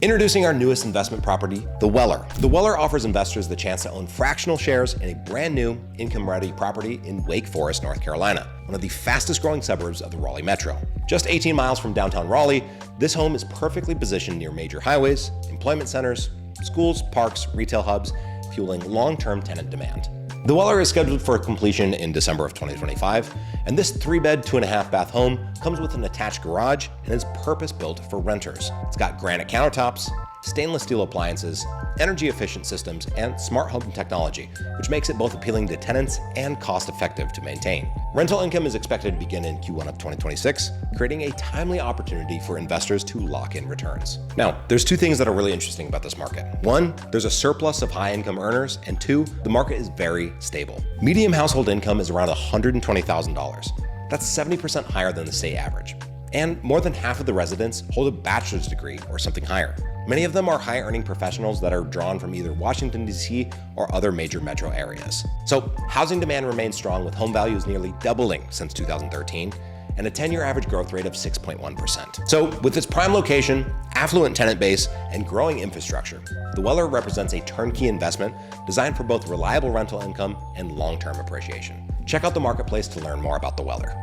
Introducing our newest investment property, The Weller. The Weller offers investors the chance to own fractional shares in a brand new income-ready property in Wake Forest, North Carolina, one of the fastest growing suburbs of the Raleigh Metro. Just 18 miles from downtown Raleigh, this home is perfectly positioned near major highways, employment centers, schools, parks, retail hubs, fueling long-term tenant demand. The Weller is scheduled for completion in December of 2025, and this 3-bed, 2.5-bath home comes with an attached garage and is purpose-built for renters. It's got granite countertops, stainless steel appliances, energy-efficient systems, and smart home technology, which makes it both appealing to tenants and cost-effective to maintain. Rental income is expected to begin in Q1 of 2026, creating a timely opportunity for investors to lock in returns. Now, there's two things that are really interesting about this market. One, there's a surplus of high-income earners, and two, the market is very stable. Median household income is around $120,000. That's 70% higher than the state average. And more than half of the residents hold a bachelor's degree or something higher. Many of them are high-earning professionals that are drawn from either Washington, D.C. or other major metro areas. So housing demand remains strong, with home values nearly doubling since 2013 and a 10-year average growth rate of 6.1%. So with its prime location, affluent tenant base, and growing infrastructure, The Weller represents a turnkey investment designed for both reliable rental income and long-term appreciation. Check out the marketplace to learn more about The Weller.